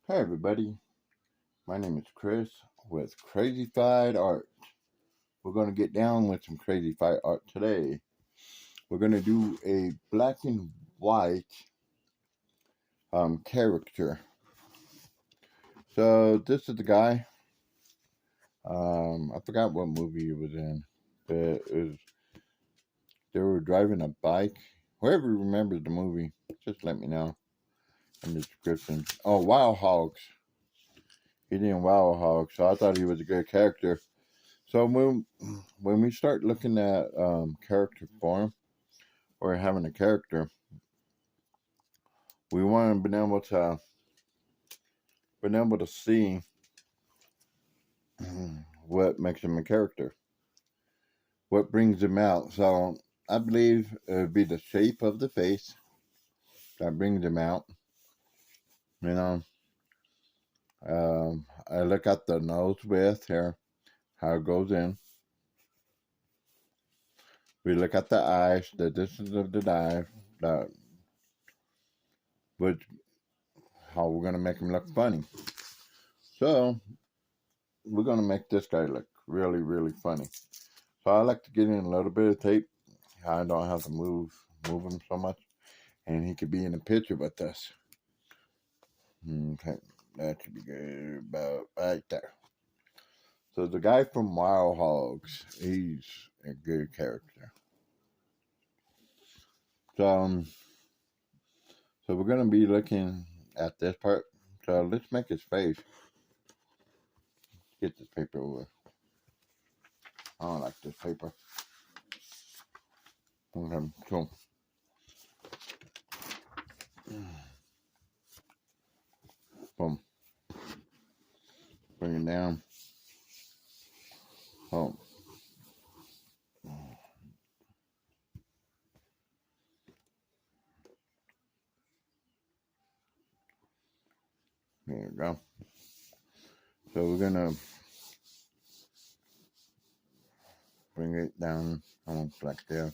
Hi everybody, my name is Chris with Crazyfied Art. We're going to get down with some Crazyfied Art today. We're going to do a black and white character. So this is the guy. I forgot what movie he was in, but they were driving a bike. Whoever remembers the movie, just let me know in the description. Oh, Wild Hogs. He did Wild Hogs, so I thought he was a good character. So when we start looking at character form or having a character, we want to be able to see what makes him a character, what brings him out. So I believe it would be the shape of the face that brings him out. You know, I look at the nose width here, how it goes in. We look at the eyes, the distance of the eye, that which how we're gonna make him look funny. So we're gonna make this guy look really, really funny. So I like to get in a little bit of tape. I don't have to move him so much, and he could be in the picture with us. Okay, that should be good about right there. So the guy from Wild Hogs, he's a good character. So so we're gonna be looking at this part. So let's make his face. Get this paper over. I don't like this paper. Okay, so boom, bring it down. Oh, there we go. So we're gonna bring it down almost like there.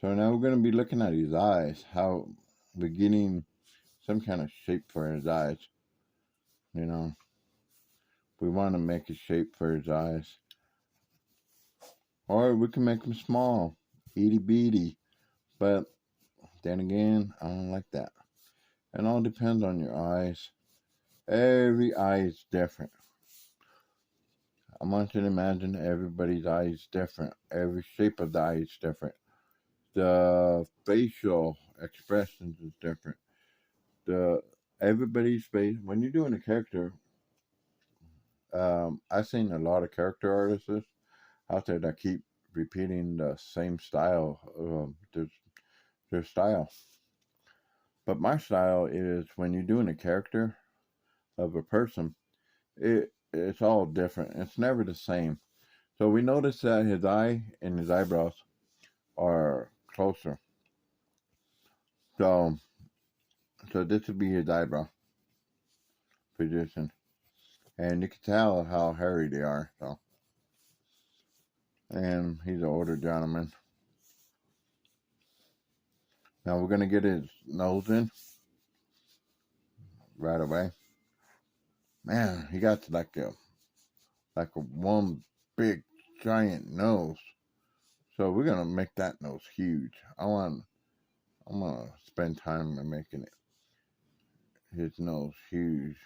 So now we're going to be looking at his eyes, how we're getting some kind of shape for his eyes. You know, we want to make a shape for his eyes. Or we can make them small, itty bitty. But then again, I don't like that. It all depends on your eyes. Every eye is different. I want you to imagine everybody's eye is different. Every shape of the eye is different. The facial expressions is different. The everybody's face when you're doing a character, I've seen a lot of character artists out there that keep repeating the same style, their style. But my style is when you're doing a character of a person, it's all different. It's never the same. So we notice that his eye and his eyebrows are closer. So this would be his eyebrow position, and you can tell how hairy they are. So, and he's an older gentleman. Now we're gonna get his nose in right away. Man, he got like a one big giant nose. So we're gonna make that nose huge. I'm gonna spend time in making his nose huge.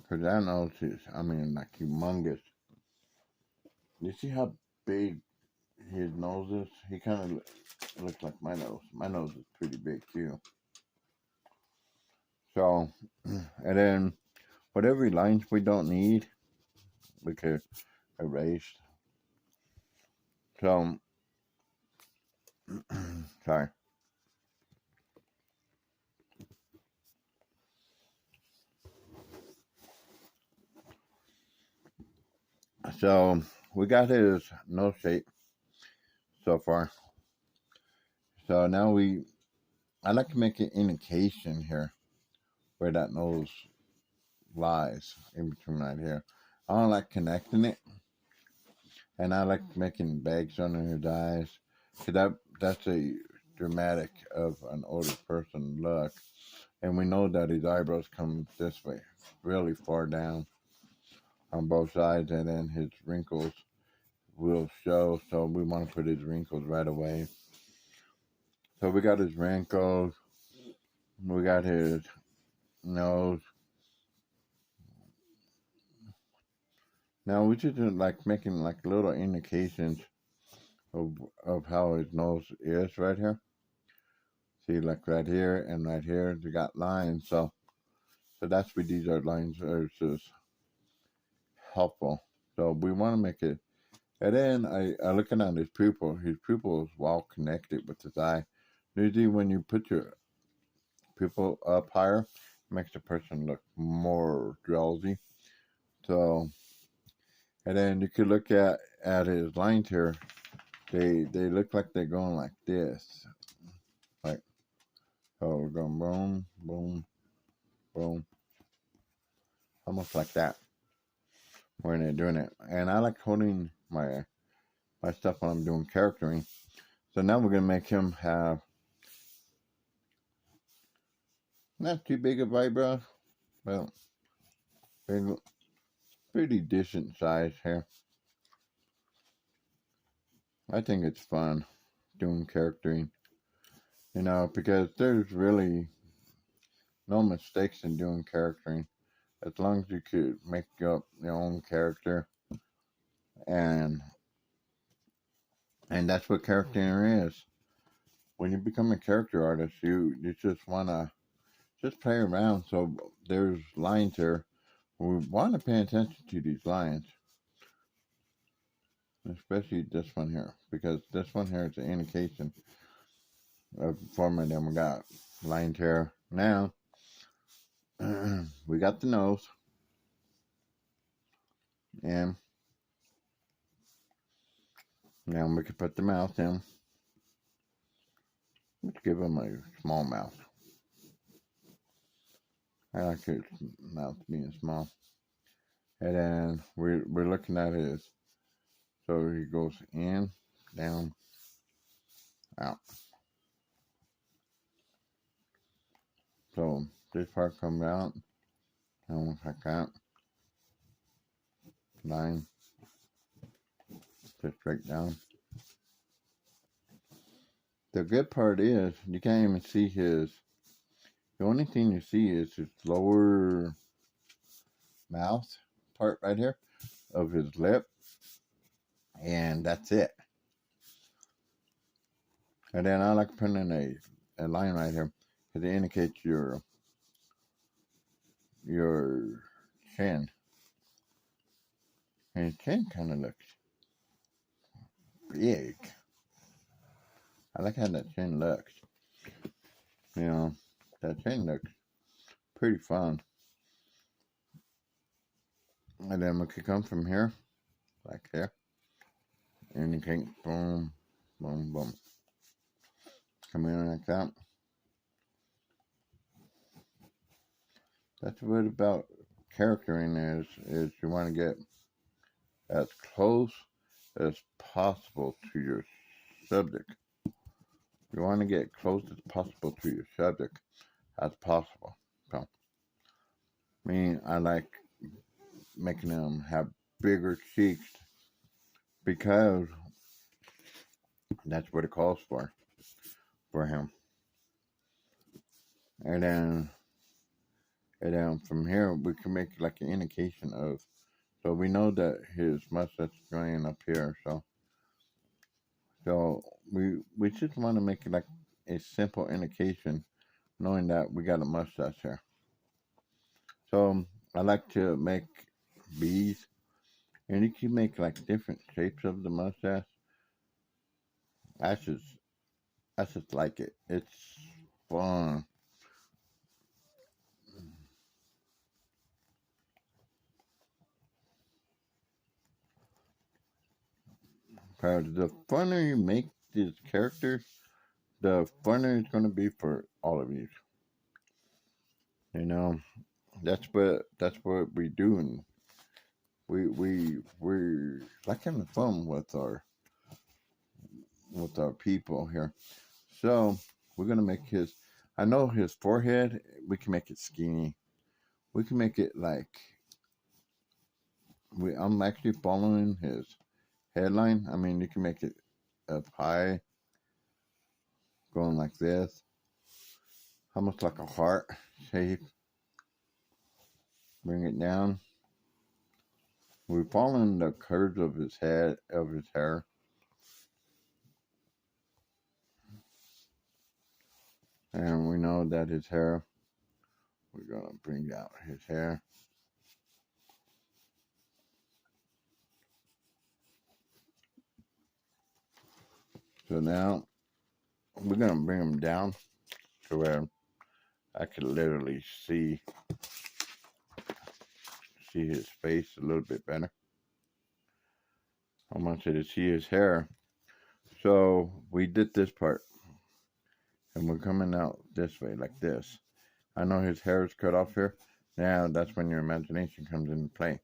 Cause that nose is, I mean, like humongous. You see how big his nose is? He kind of looks like my nose. My nose is pretty big too. So, and then whatever lines we don't need, we could erase. So, sorry. So we got his nose shape so far. So now I like to make an indication here where that nose lies in between right here. I don't like connecting it, and I like making bags under his eyes, cause that's a dramatic of an older person look, and we know that his eyebrows come this way, really far down on both sides, and then his wrinkles will show. So we want to put his wrinkles right away. So we got his wrinkles, we got his nose. Now we just like making like little indications of how his nose is right here. See, like right here and right here, they got lines. So that's where these are lines are just helpful. So we want to make it. And then I looking at his pupil is well connected with his eye. Usually when you put your pupil up higher, it makes the person look more drowsy. So, and then you could look at his lines here. They look like they're going like this. Like, so we're going boom, boom, boom. Almost like that when they're doing it. And I like holding my stuff when I'm doing charactering. So now we're gonna make him have not too big of eyebrows, but pretty decent size here. I think it's fun doing charactering, because there's really no mistakes in doing charactering as long as you could make up your own character, and that's what charactering is. When you become a character artist, you just wanna just play around. So there's lines here. We want to pay attention to these lines, especially this one here, because this one here is an indication of forming them. We got lines here. Now, we got the nose, and now we can put the mouth in. Let's give him a small mouth. I like his mouth being small. And then we're looking at his, so he goes in, down, out. So this part comes out, almost like that. Line, just straight down. The good part is you can't even see his. The only thing you see is his lower mouth part right here of his lip, and that's it. And then I like putting a line right here because it indicates your chin. And his chin kind of looks big. I like how that chin looks. That chin looks pretty fun. And then we could come from here, like here, and you can boom, boom, boom. Come in like that. That's what about charactering is you want to get as close as possible to your subject. You want to get close as possible to your subject as possible. So, I like making them have bigger cheeks because that's what it calls for him. And then from here we can make like an indication of. So we know that his mustache is going up here. So we just want to make it like a simple indication, knowing that we got a mustache here. So I like to make bees, and you can make like different shapes of the mustache. I just I just like it. It's fun. Because the funner you make these characters, the funner it's going to be for all of you. You know, that's what we do, and we're like having fun with our people here. So we're gonna make his. I know his forehead. We can make it skinny. We can make it like I'm actually following his headline. I mean, you can make it up high, going like this, almost like a heart shape. Bring it down. We're following the curves of his head, of his hair. And we know that his hair, we're going to bring out his hair. So now we're going to bring him down to where I could literally see his face a little bit better. I want you to see his hair. So we did this part. And we're coming out this way, like this. I know his hair is cut off here. Now that's when your imagination comes into play.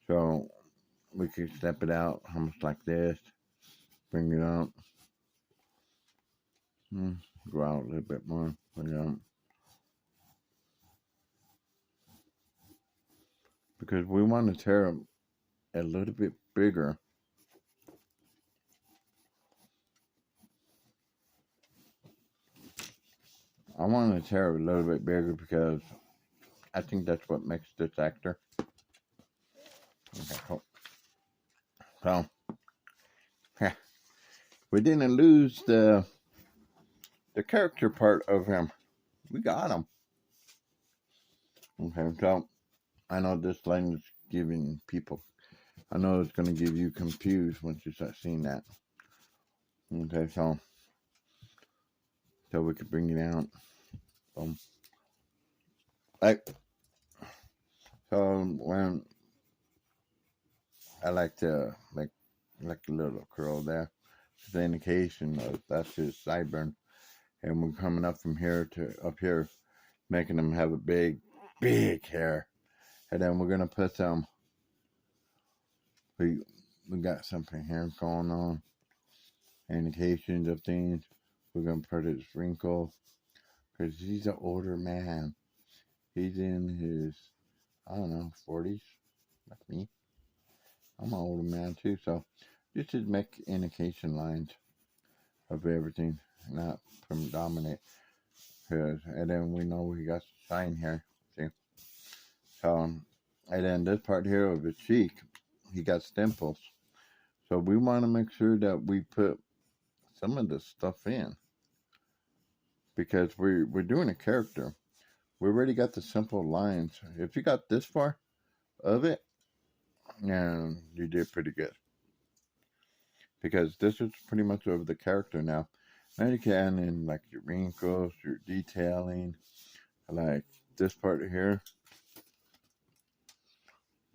So we could step it out almost like this. Bring it up. Go out a little bit more. Bring it up. Because we want his hair a little bit bigger. I want his hair a little bit bigger because I think that's what makes this actor. Okay, cool. So, yeah, we didn't lose the character part of him. We got him. Okay, so I know this line is giving people. I know it's going to give you confused once you start seeing that. Okay, so we could bring it out. Boom. Like, so when I like to like a little curl there, it's the indication of that's his sideburn, and we're coming up from here to up here, making him have a big hair, and then we're gonna put some. We got something here going on, indications of things. We're gonna put his wrinkles, because he's an older man. He's in his, I don't know, 40s, like me. I'm an older man too, so just to make indication lines of everything, not from dominate. And then we know we got shine here, see? So, and then this part here of his cheek, he got dimples. So we want to make sure that we put some of this stuff in, because we're doing a character. We already got the simple lines. If you got this far of it, and you did pretty good. Because this is pretty much over the character now. Now you can in like your wrinkles, your detailing, like this part here.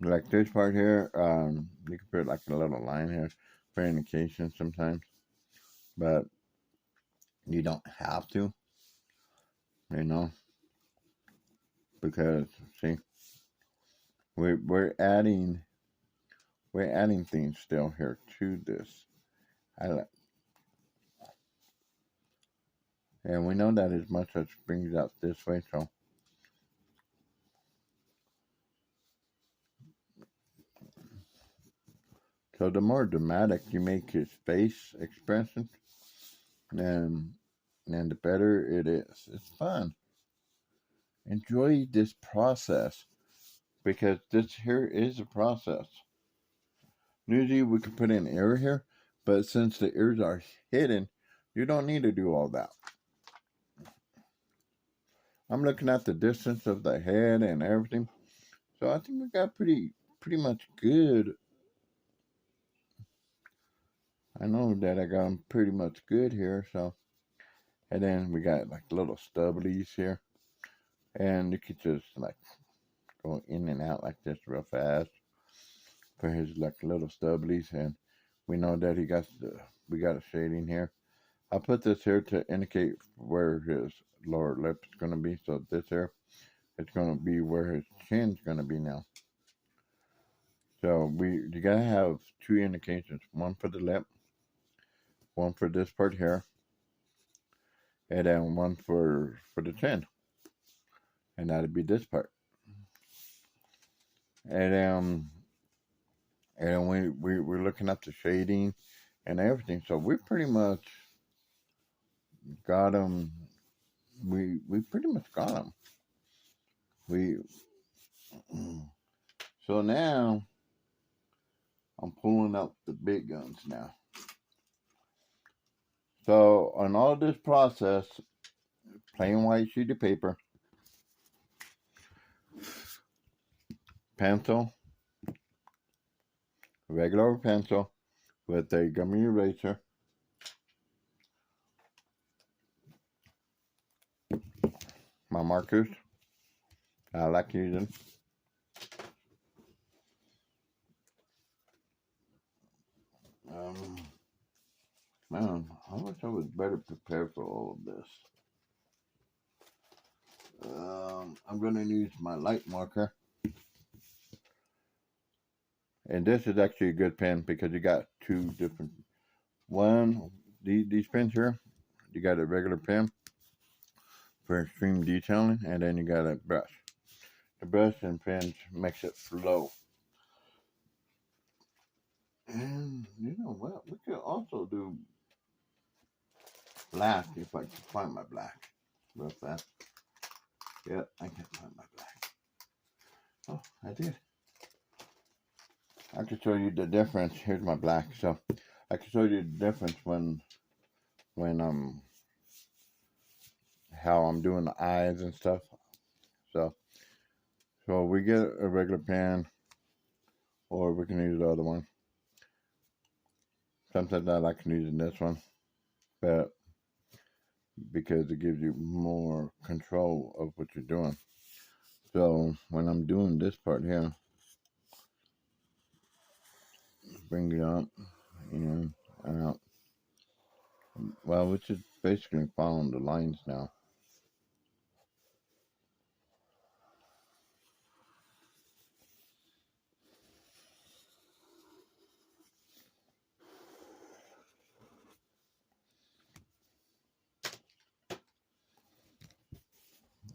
Like this part here, you can put like a little line here for indication sometimes. But you don't have to, you know. Because see, we're adding things still here to this. And we know that as much as brings out this way, so the more dramatic you make his face expression, and the better it is. It's fun. Enjoy this process, because this here is a process. Usually we could put an ear here, but since the ears are hidden, you don't need to do all that. I'm looking at the distance of the head and everything, so I think we got pretty much good. I know that I got them pretty much good here, so. And then we got like little stubblies here, and you could just like go in and out like this real fast for his like little stubblies. And we know that we got a shading here. I put this here to indicate where his lower lip's going to be. So this here, it's going to be where his chin's going to be now. So you got to have two indications. One for the lip, one for this part here, and then one for the chin. And that'd be this part. And we're looking at the shading and everything. So we pretty much got them. We pretty much got them. So now I'm pulling out the big guns now. So on all this process, plain white sheet of paper, pencil, regular pencil with a gummy eraser, my markers I like using, man, I wish I was better prepared for all of this. I'm going to use my light marker. And this is actually a good pen because you got two different. One, these pens here, you got a regular pen for extreme detailing, and then you got a brush. The brush and pens makes it flow. And you know what? We could also do black if I can find my black real fast. Yep, I can find my black. Oh, I did. I can show you the difference. Here's my black. So I can show you the difference when how I'm doing the eyes and stuff. So we get a regular pen, or we can use the other one. Sometimes I like using this one, but because it gives you more control of what you're doing. So when I'm doing this part here, bring it up and out. Well, which is basically following the lines now.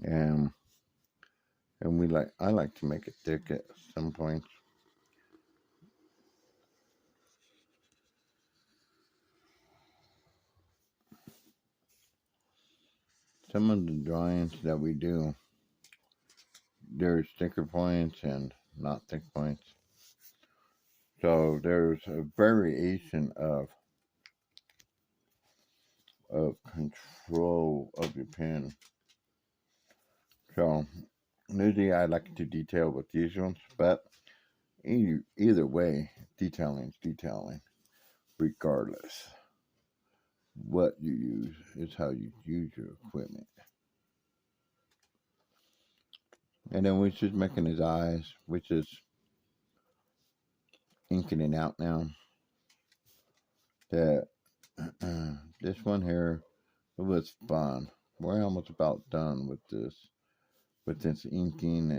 And I like to make it thick at some points. Some of the drawings that we do, there's thicker points and not thick points. So there's a variation of control of your pen. So usually I like to detail with these ones, but either way, detailing is detailing, regardless. What you use is how you use your equipment. And then we're just making his eyes, which is inking it out now. That this one here, it was fun. We're almost about done with this inking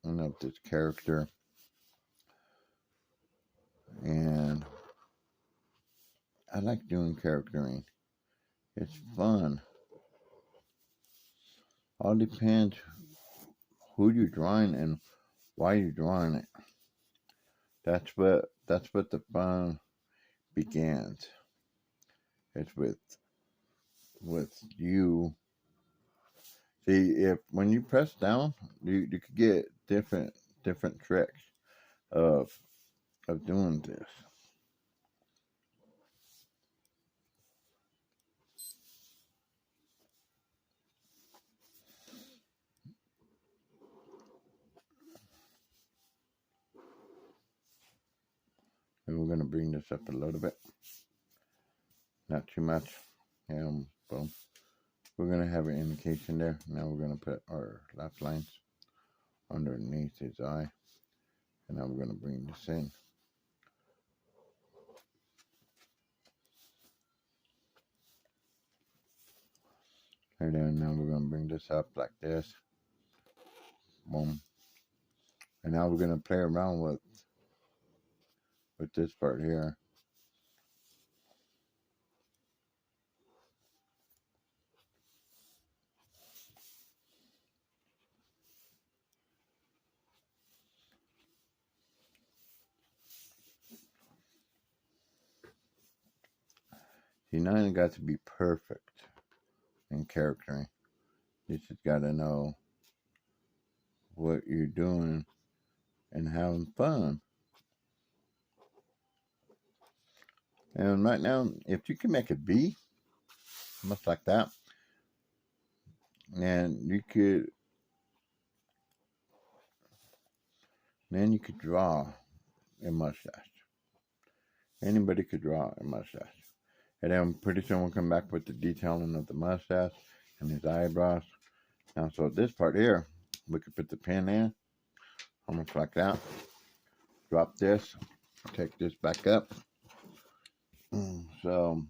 and of this character. And I like doing charactering. It's fun. All depends who you're drawing and why you're drawing it. That's what the fun begins. It's with you. See, if when you press down, you could get different tricks of doing this. And we're gonna bring this up a little bit, not too much. Boom. We're gonna have an indication there. Now we're gonna put our left lines underneath his eye, and now we're gonna bring this in. And then now we're going to bring this up like this. Boom. And now we're going to play around with this part here. You not even got to be perfect in charactering. You just got to know what you're doing and having fun. And right now, if you can make it be, much like that, and then you could draw a mustache. Anybody could draw a mustache. And then pretty soon we'll come back with the detailing of the mustache and his eyebrows. Now, so this part here, we could put the pen in, almost like that. Drop this, take this back up. So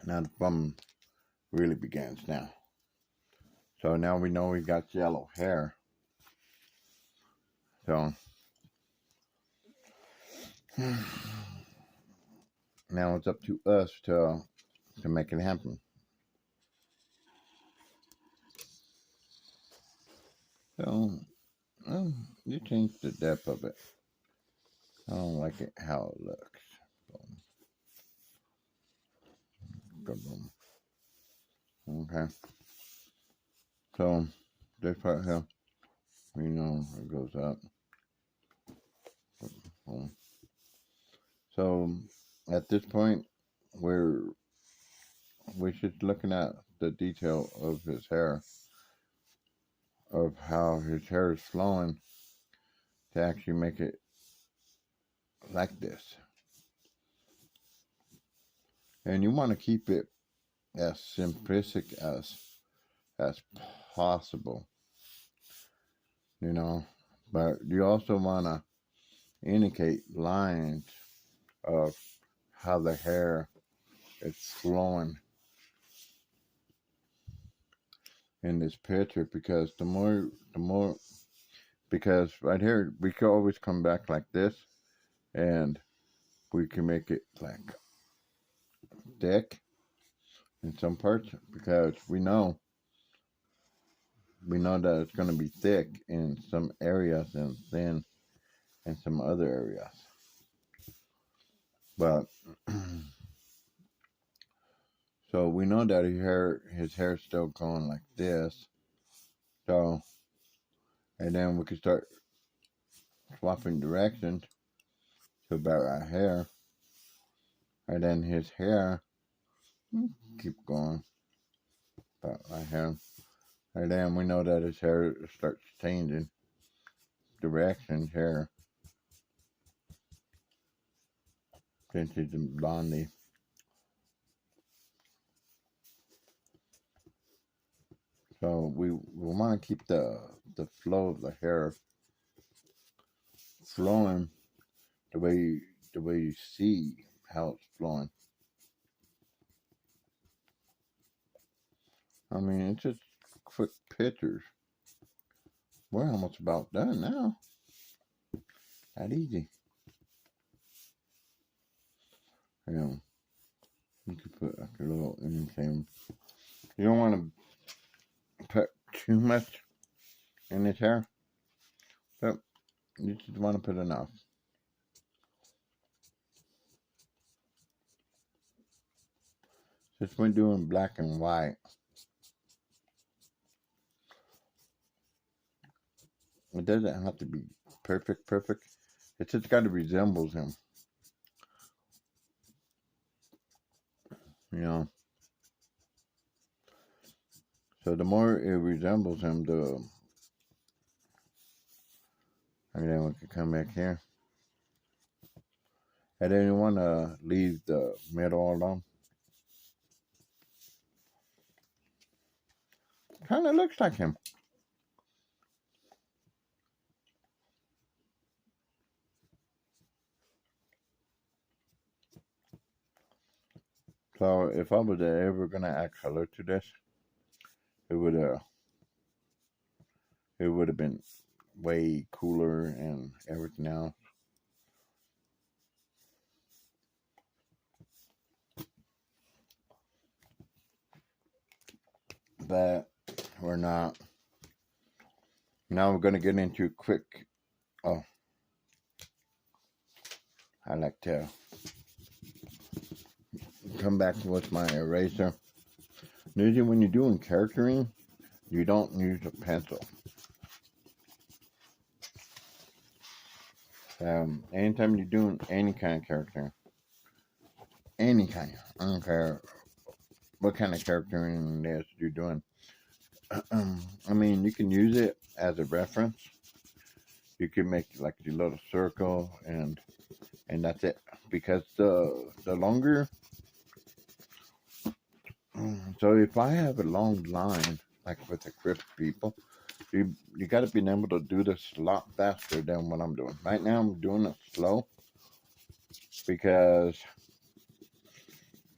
now the fun really begins now. So now we know we got yellow hair. So now it's up to us to make it happen. So you change the depth of it. I don't like it how it looks. Boom. Okay. So this part here, you know, it goes up. Boom. So at this point, we're just looking at the detail of his hair, of how his hair is flowing to actually make it like this. And you want to keep it as simplistic as possible, you know, but you also want to indicate lines of how the hair is flowing in this picture, because because right here we can always come back like this and we can make it like thick in some parts, because we know that it's going to be thick in some areas and thin in some other areas. But so we know that his hair is still going like this. So, and then we can start swapping directions to about our hair, and then his hair keep going about right here, and then we know that his hair starts changing direction here since he's a blondie. So we want to keep the flow of the hair flowing the way you see how it's flowing. I mean, it's just quick pictures. We're almost about done now. That easy. You know, you could put like a little anything. You don't want to put too much in his hair, but you just want to put enough. Just when doing black and white, it doesn't have to be perfect. It's just got to resemble him. You know. So the more it resembles him, and then we can come back here. And then you want to leave the middle alone. Kind of looks like him. So if I was ever going to add color to this, it would have been way cooler and everything else. But we're not. Now we're gonna get into quick. Oh, I like to come back with my eraser. Usually, when you're doing charactering, you don't use a pencil. Anytime you're doing any kind of character, any kind, I don't care what kind of charactering it is you're doing. I mean, you can use it as a reference. You can make like a little circle, and that's it. Because the longer, so if I have a long line, like with the crypt people, you got to be able to do this a lot faster than what I'm doing. Right now, I'm doing it slow because,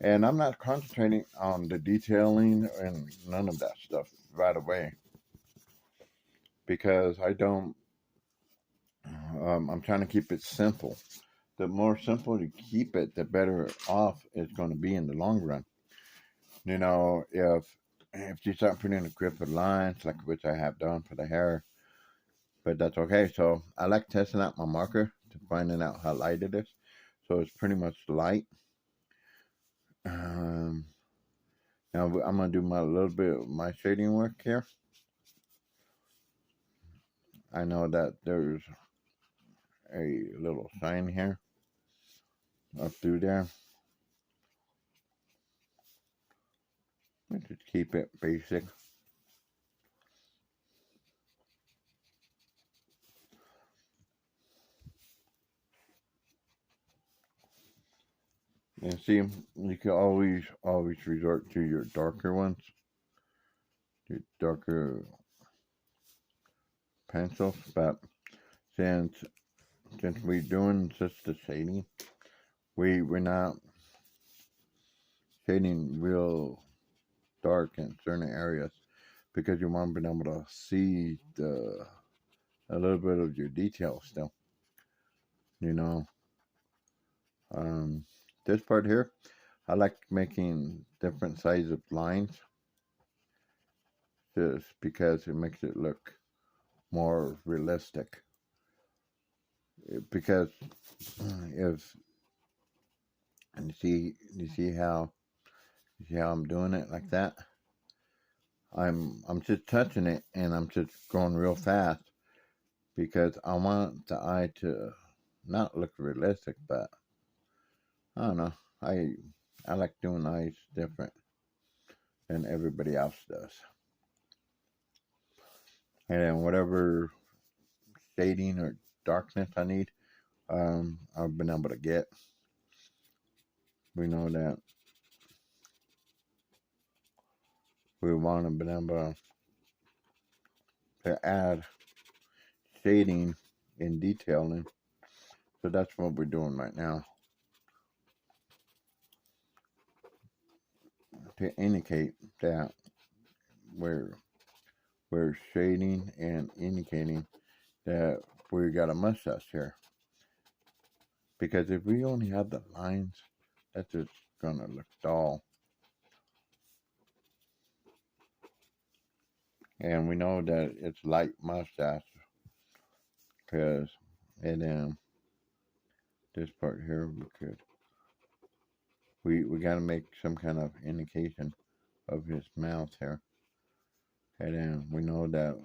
and I'm not concentrating on the detailing and none of that stuff right away because I don't. I'm trying to keep it simple. The more simple you keep it, the better off it's going to be in the long run. You know, if you start putting in a grip of lines, like which I have done for the hair, but that's okay. So I like testing out my marker to finding out how light it is. So it's pretty much light. Um, Now I'm gonna do my little bit of my shading work here. I know that there's a little sign here up through there. Let's just keep it basic. And see, you can always resort to your darker ones, your darker pencils. But since we're doing just the shading, we're not shading real dark in certain areas because you want to be able to see a little bit of your detail still. You know, um, this part here, I like making different sizes of lines just because it makes it look more realistic. Because if and you see how I'm doing it like that. I'm just touching it and I'm just going real fast because I want the eye to not look realistic, but I don't know. I like doing eyes different than everybody else does. And then whatever shading or darkness I need, I've been able to get. We know that we want to be able to add shading and detailing. So that's what we're doing right now to indicate that we're we're shading and indicating that we got a mustache here. Because if we only have the lines, that's just gonna look dull. And we know that it's light mustache because, and then this part here, we gotta make some kind of indication of his mouth here. And then we know that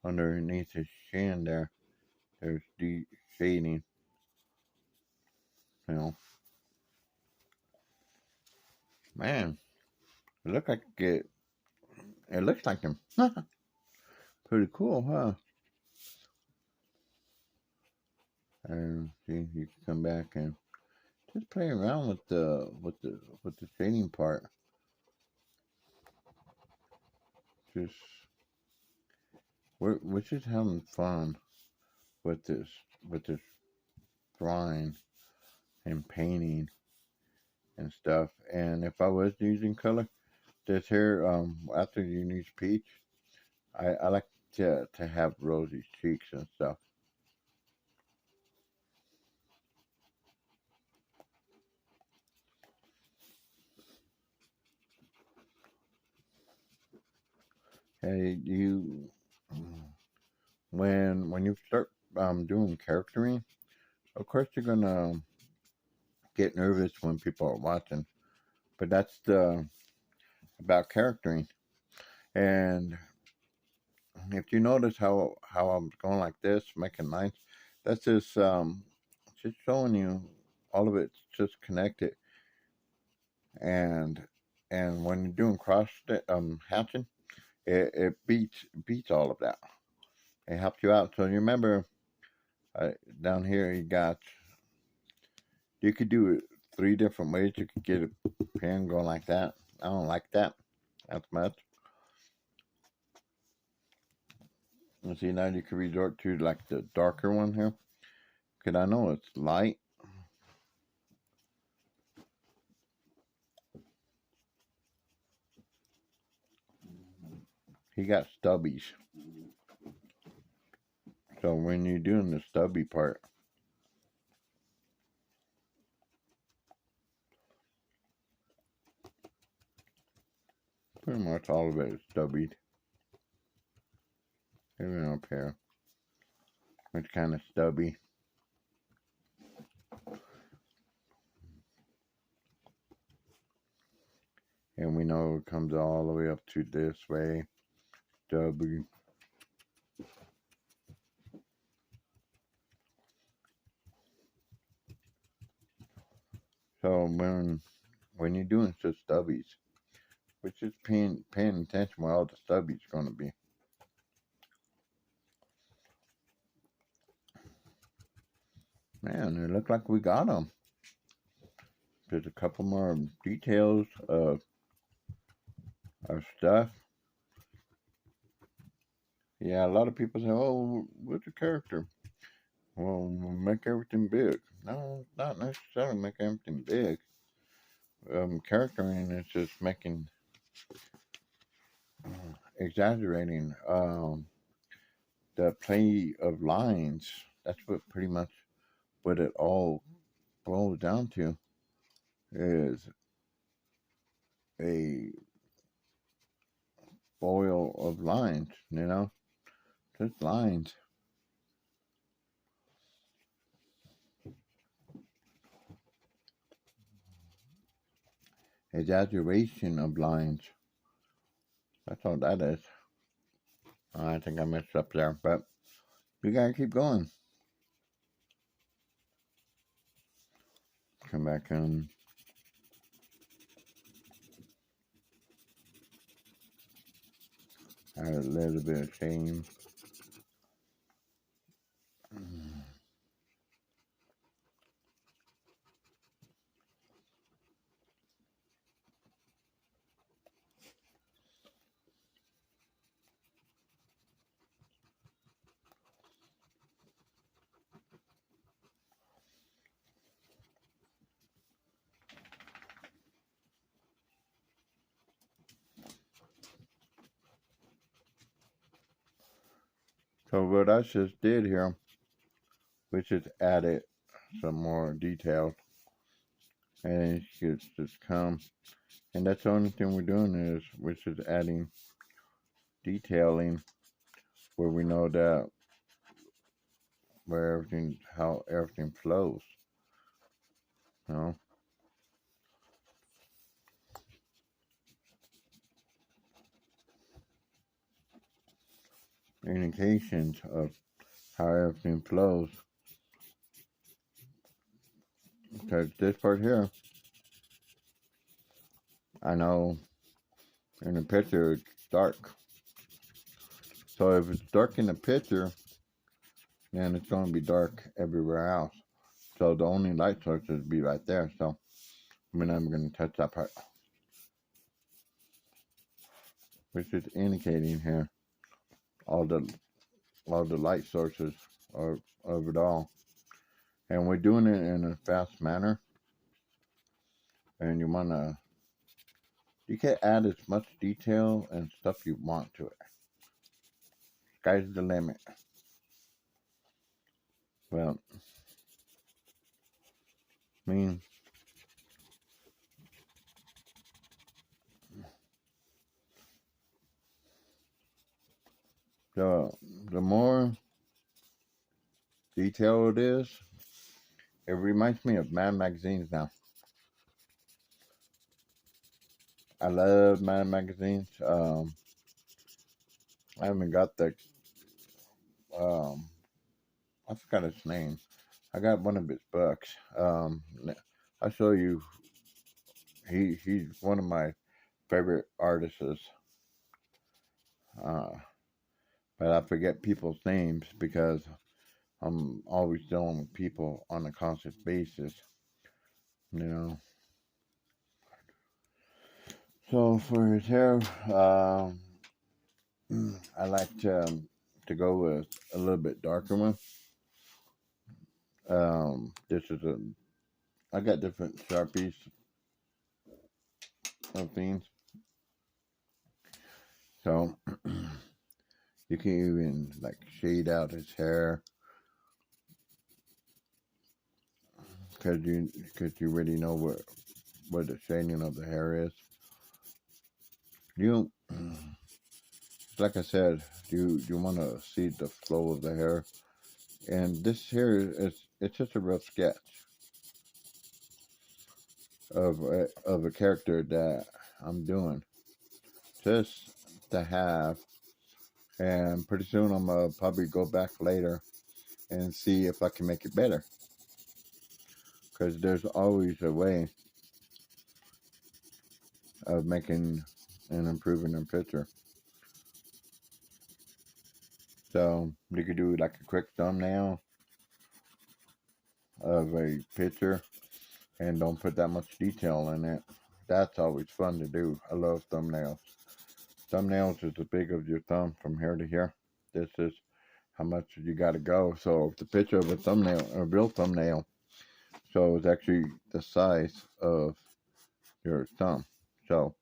underneath his chin there's deep shading, you know. Man, it looks like it looks like him. Pretty cool, huh? And see, you can come back and just play around with the shading part. Just we're just having fun with this drawing and painting and stuff. And if I was using color, this here, after you use peach, I like to have rosy cheeks and stuff. Hey, you, when you start doing charactering, of course you're gonna get nervous when people are watching, but that's the about charactering. And if you notice how I'm going like this, making lines, that's just showing you all of it's just connected. And when you're doing hatching, it beats all of that. It helps you out. So you remember, uh, down here you could do it 3 different ways. You could get a pen going like that. I don't like that as much. And see, now you can resort to like the darker one here, because I know it's light. He got stubbies. So when you're doing the stubby part, pretty much all of it is stubbied. Even up here, it's kind of stubby. And we know it comes all the way up to this way, stubby. So when you're doing such stubbies, which is paying attention where all the stubbies are going to be. Man, it looked like we got them. There's a couple more details of stuff. Yeah, a lot of people say, "Oh, what's a character?" Well, make everything big. No, not necessarily make everything big. Charactering is just making, exaggerating the play of lines. That's what pretty much what it all boils down to, is a boil of lines, just lines. Exaggeration of lines. That's all that is. I think I messed up there, but you gotta keep going. Come back in. Add a little bit of shame. So what I just did here, we just added some more details, and it should just come. And that's the only thing we're doing is we're just adding detailing where we know that how everything flows. You know, indications of how everything flows. Because this part here, I know in the picture it's dark. So if it's dark in the picture, then it's going to be dark everywhere else. So the only light source would be right there. So I'm going to touch that part, which is indicating here all the light sources of it all. And we're doing it in a fast manner. And you want to You can add as much detail and stuff you want to it. Sky's the limit. Well, I mean, the the more detailed it is, it reminds me of Mad magazines now. I love Mad magazines. I haven't got the um, I forgot his name. I got one of his books. I'll show you. He's one of my favorite artists. Uh, but I forget people's names because I'm always dealing with people on a constant basis. You know. So for his hair, I like to go with a little bit darker one. This is a I got different Sharpies of things. So you can even like shade out his hair because you already know what the shading of the hair is. You like I said, you want to see the flow of the hair, and this here is it's just a rough sketch of a character that I'm doing just to have, and pretty soon I'm gonna probably go back later and see if I can make it better because there's always a way of making and improving a picture. So you could do like a quick thumbnail of a picture and don't put that much detail in it. That's always fun to do. I love thumbnails. Thumbnails is as big as your thumb from here to here. This is how much you got to go. So the picture of a thumbnail, a real thumbnail, so it's actually the size of your thumb. So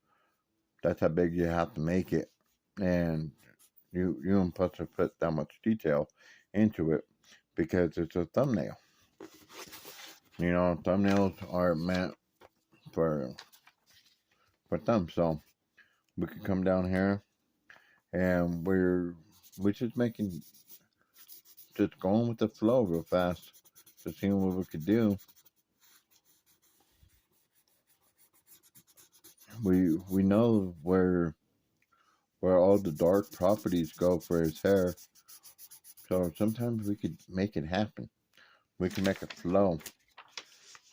that's how big you have to make it, and you don't supposed to put that much detail into it because it's a thumbnail. You know, thumbnails are meant for thumbs. So we could come down here and we're just making just going with the flow real fast, just seeing what we could do. We know where all the dark properties go for his hair. So sometimes we could make it happen. We can make a flow.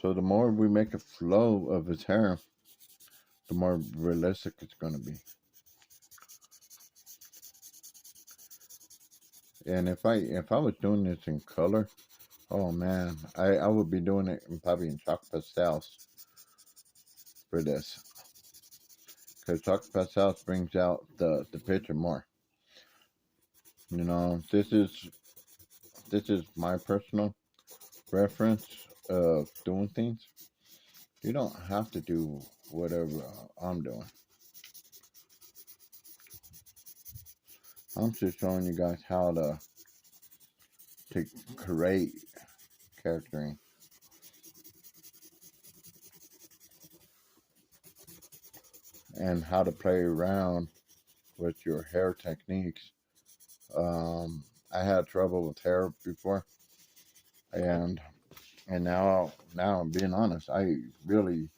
So the more we make a flow of his hair, the more realistic it's going to be. And if I was doing this in color, oh man, I would be doing it probably in chalk pastels for this, because chalk pastels brings out the picture more. You know, this is my personal reference of doing things. You don't have to do whatever I'm doing. I'm just showing you guys how to create charactering and how to play around with your hair techniques. I had trouble with hair before, and now I'm being honest. I really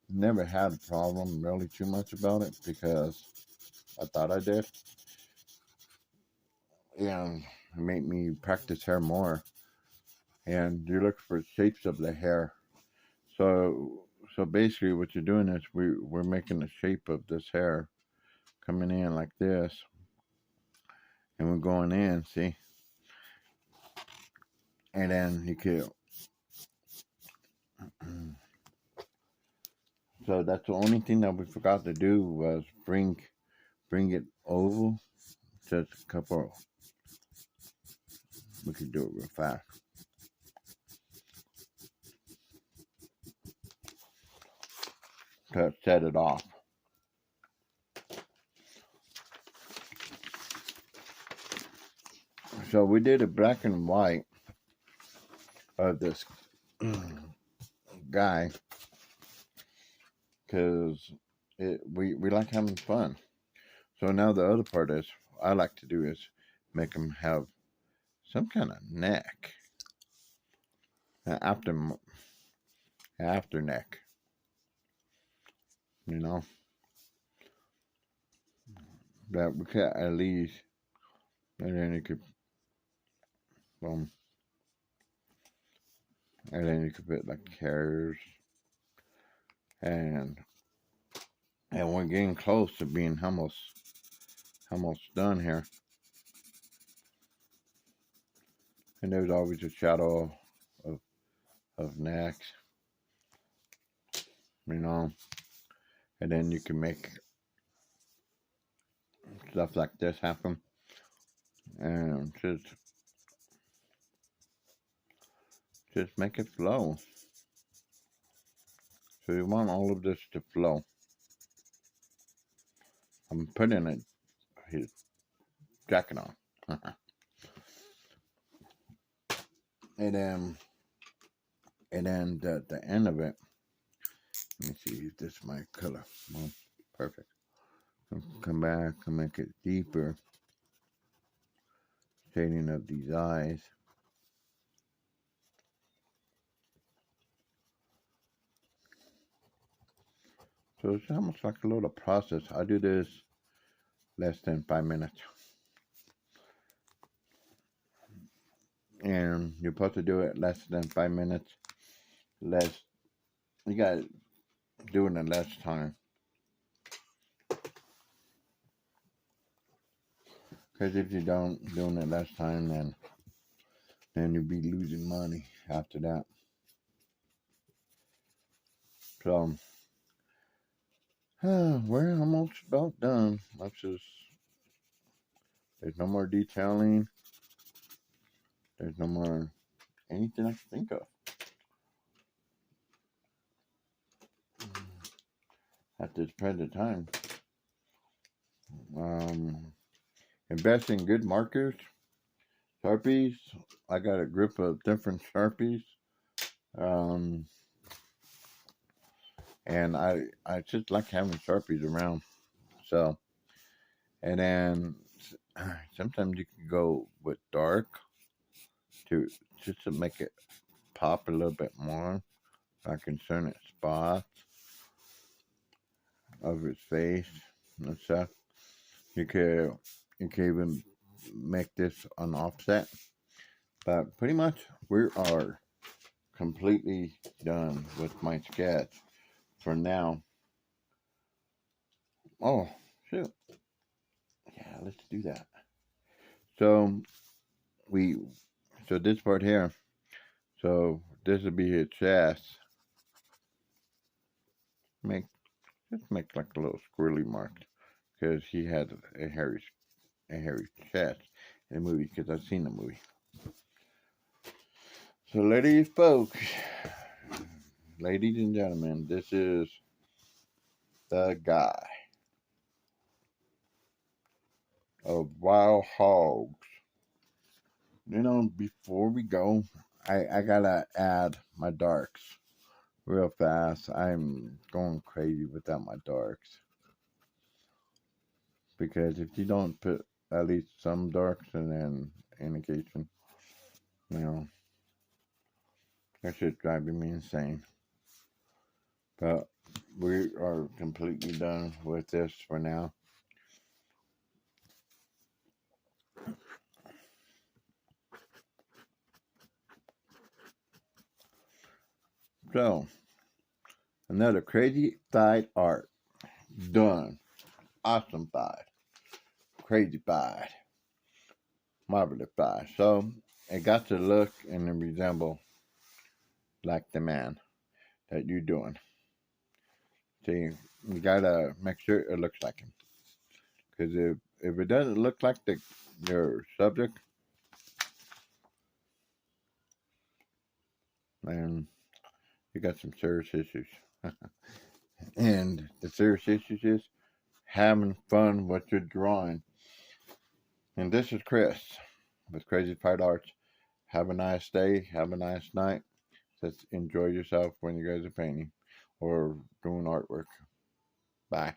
never had a problem really too much about it because I thought I did, and it made me practice hair more. And you look for shapes of the hair. So basically, what you're doing is we're making the shape of this hair coming in like this, and we're going in. See, and then you could. So that's the only thing that we forgot to do was bring it oval. Just a couple. We could do it real fast to set it off. So we did a black and white of this guy because we like having fun. So now the other part is I like to do is make him have some kind of neck, after neck, you know, that we could at least, and then you could um, and then you could put like hairs, and we're getting close to being almost done here. And there's always a shadow of necks, you know, and then you can make stuff like this happen, and just make it flow. So you want all of this to flow. I'm putting his jacket on. and then the end of it, let me see if this is my color. Well, perfect. Come back and make it deeper shading of these eyes. So it's almost like a little process. I do this less than 5 minutes. And you're supposed to do it less than 5 minutes. You got to do it in less time. Because if you don't do it in less time, then you'll be losing money after that. So, we're almost about done. There's no more detailing. There's no more anything I can think of. At this present time. Invest in good markers. Sharpies. I got a group of different Sharpies. And I just like having Sharpies around. So, and then sometimes you can go with dark just to make it pop a little bit more, like in certain spots of his face and stuff. You can even make this an offset. But pretty much we are completely done with my sketch for now. Oh, shoot. Yeah, let's do that. So this part here, so this would be his chest. Just make like a little squirrely mark, because he had a hairy chest in the movie, because I've seen the movie. So ladies and gentlemen, this is the guy of Wild Hogs. You know, before we go, I gotta add my darks real fast. I'm going crazy without my darks, because if you don't put at least some darks and then indication, you know, that shit driving me insane. But we are completely done with this for now. So, another crazy thigh art. Done. Awesome thigh. Crazy thigh. Marvelous thigh. So, it got to look and resemble like the man that you're doing. See, you gotta make sure it looks like him. Because if it doesn't look like your subject, then you got some serious issues. And the serious issues is having fun with your drawing. And this is Chris. with Crazy Fight Arts. Have a nice day. Have a nice night. Just enjoy yourself when you guys are painting or doing artwork. Bye.